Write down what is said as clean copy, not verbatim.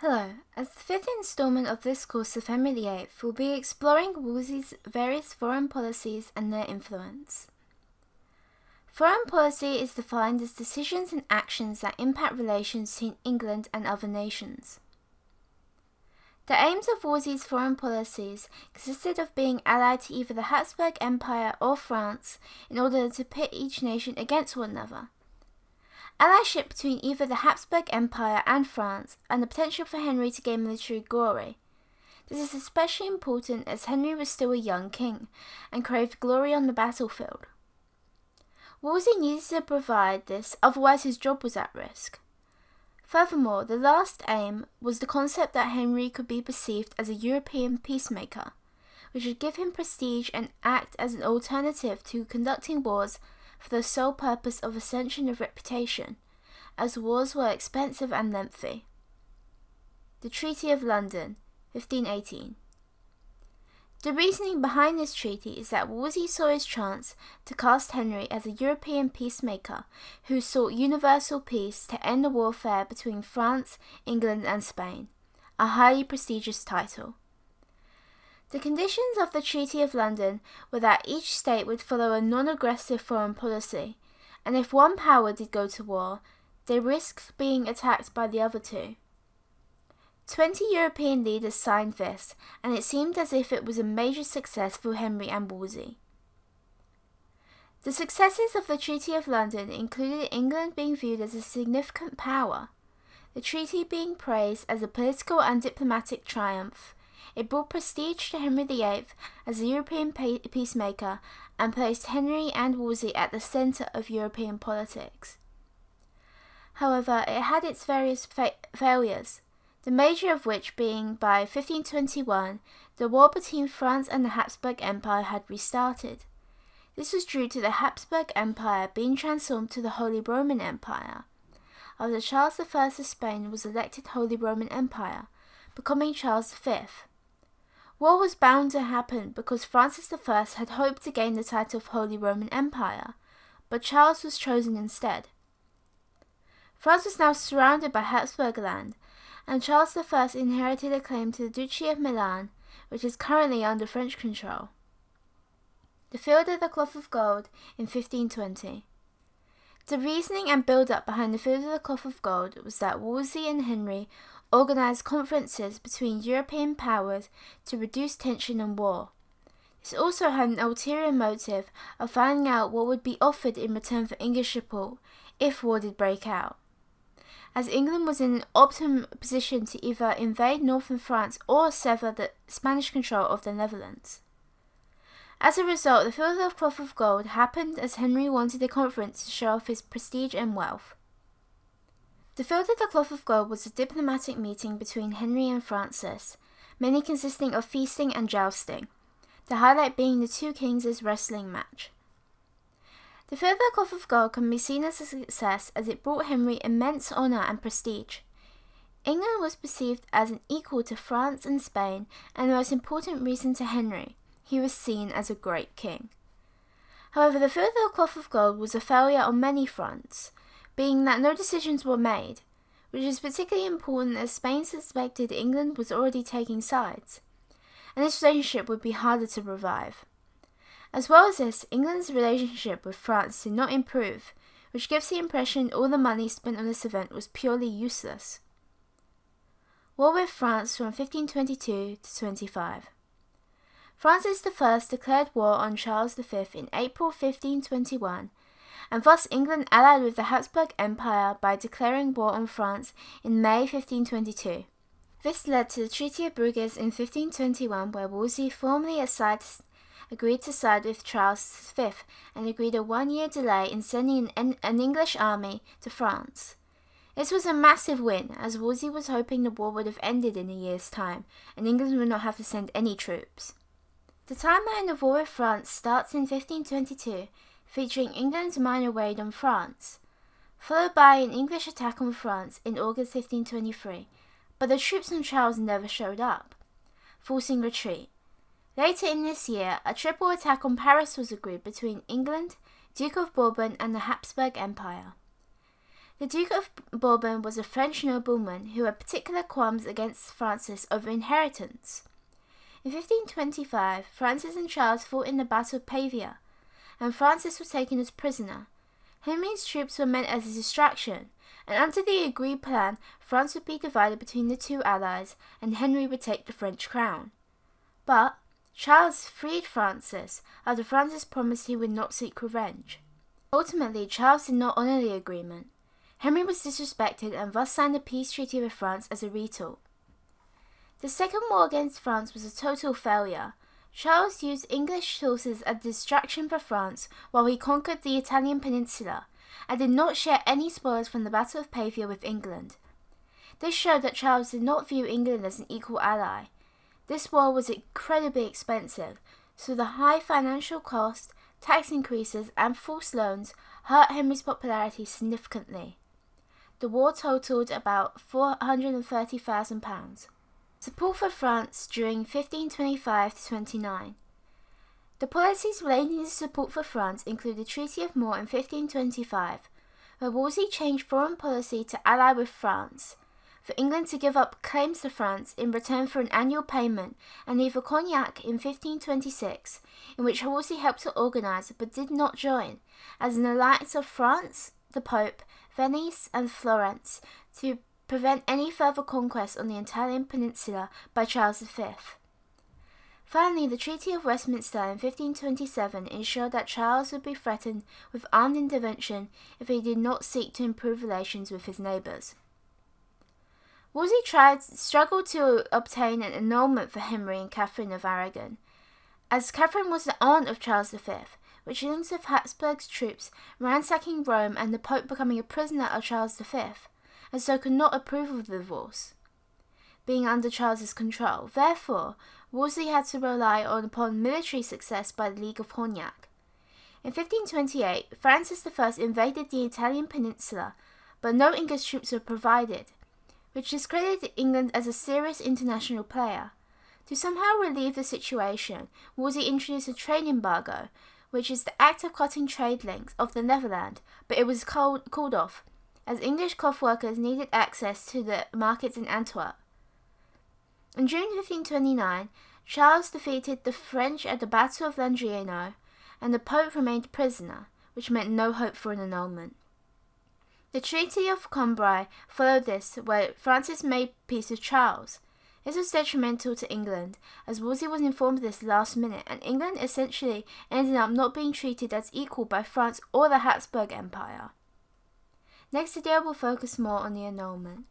Hello, as the fifth installment of this course of Henry VIII, we'll be exploring Wolsey's various foreign policies and their influence. Foreign policy is defined as decisions and actions that impact relations between England and other nations. The aims of Wolsey's foreign policies consisted of being allied to either the Habsburg Empire or France in order to pit each nation against one another. Allyship between either the Habsburg Empire and France, and the potential for Henry to gain military glory. This is especially important as Henry was still a young king, and craved glory on the battlefield. Wolsey needed to provide this, otherwise his job was at risk. Furthermore, the last aim was the concept that Henry could be perceived as a European peacemaker, which would give him prestige and act as an alternative to conducting wars for the sole purpose of ascension of reputation, as wars were expensive and lengthy. The Treaty of London, 1518. The reasoning behind this treaty is that Wolsey saw his chance to cast Henry as a European peacemaker who sought universal peace to end the warfare between France, England and Spain, a highly prestigious title. The conditions of the Treaty of London were that each state would follow a non-aggressive foreign policy, and if one power did go to war, they risked being attacked by the other two. 20 European leaders signed this, and it seemed as if it was a major success for Henry and Wolsey. The successes of the Treaty of London included England being viewed as a significant power, the treaty being praised as a political and diplomatic triumph. It brought prestige to Henry VIII as a European peacemaker and placed Henry and Wolsey at the centre of European politics. However, it had its various failures, the major of which being by 1521, the war between France and the Habsburg Empire had restarted. This was due to the Habsburg Empire being transformed to the Holy Roman Empire, after Charles I of Spain was elected Holy Roman Empire, becoming Charles V. War was bound to happen because Francis I had hoped to gain the title of Holy Roman Empire, but Charles was chosen instead. France was now surrounded by Habsburg land, and Charles I inherited a claim to the Duchy of Milan, which is currently under French control. The Field of the Cloth of Gold in 1520. The reasoning and build-up behind the Field of the Cloth of Gold was that Wolsey and Henry organised conferences between European powers to reduce tension and war. This also had an ulterior motive of finding out what would be offered in return for English support if war did break out, as England was in an optimum position to either invade northern France or sever the Spanish control of the Netherlands. As a result, the Field of the Cloth of Gold happened as Henry wanted a conference to show off his prestige and wealth. The Field of the Cloth of Gold was a diplomatic meeting between Henry and Francis, mainly consisting of feasting and jousting, the highlight being the two kings' wrestling match. The Field of the Cloth of Gold can be seen as a success as it brought Henry immense honour and prestige. England was perceived as an equal to France and Spain, and the most important reason to Henry, he was seen as a great king. However, the Field of the Cloth of Gold was a failure on many fronts, being that no decisions were made, which is particularly important as Spain suspected England was already taking sides, and this relationship would be harder to revive. As well as this, England's relationship with France did not improve, which gives the impression all the money spent on this event was purely useless. War with France from 1522 to 25. Francis I declared war on Charles V in April 1521, and thus England allied with the Habsburg Empire by declaring war on France in May 1522. This led to the Treaty of Bruges in 1521, where Wolsey formally agreed to side with Charles V and agreed a one-year delay in sending an English army to France. This was a massive win, as Wolsey was hoping the war would have ended in a year's time, and England would not have to send any troops. The timeline of war with France starts in 1522, featuring England's minor raid on France, followed by an English attack on France in August 1523, but the troops on Charles never showed up, forcing retreat. Later in this year, a triple attack on Paris was agreed between England, Duke of Bourbon and the Habsburg Empire. The Duke of Bourbon was a French nobleman who had particular qualms against Francis over inheritance. In 1525, Francis and Charles fought in the Battle of Pavia, and Francis was taken as prisoner. Henry's troops were meant as a distraction, and under the agreed plan, France would be divided between the two allies, and Henry would take the French crown. But Charles freed Francis after Francis promised he would not seek revenge. Ultimately, Charles did not honour the agreement. Henry was disrespected and thus signed a peace treaty with France as a retort. The Second War against France was a total failure. Charles used English sources as a distraction for France while he conquered the Italian peninsula, and did not share any spoils from the Battle of Pavia with England. This showed that Charles did not view England as an equal ally. This war was incredibly expensive, so the high financial cost, tax increases, and false loans hurt Henry's popularity significantly. The war totaled about £430,000. Support for France during 1525–29. The policies relating to support for France include the Treaty of Cambrai in 1525, where Wolsey changed foreign policy to ally with France, for England to give up claims to France in return for an annual payment, and leave Cognac in 1526, in which Wolsey helped to organise but did not join, as an alliance of France, the Pope, Venice and Florence, to prevent any further conquest on the Italian peninsula by Charles V. Finally, the Treaty of Westminster in 1527 ensured that Charles would be threatened with armed intervention if he did not seek to improve relations with his neighbours. Wolsey struggled to obtain an annulment for Henry and Catherine of Aragon, as Catherine was the aunt of Charles V, which links with Habsburg's troops ransacking Rome and the Pope becoming a prisoner of Charles V, and so could not approve of the divorce, being under Charles's control. Therefore, Wolsey had to rely upon military success by the League of Cognac. In 1528, Francis I invaded the Italian peninsula, but no English troops were provided, which discredited England as a serious international player. To somehow relieve the situation, Wolsey introduced a trade embargo, which is the act of cutting trade links of the Netherlands, but it was called off, as English cloth workers needed access to the markets in Antwerp. In June 1529, Charles defeated the French at the Battle of Landriano, and the Pope remained prisoner, which meant no hope for an annulment. The Treaty of Cambrai followed this, where Francis made peace with Charles. This was detrimental to England, as Wolsey was informed of this last minute, and England essentially ended up not being treated as equal by France or the Habsburg Empire. Next video will focus more on the annulment.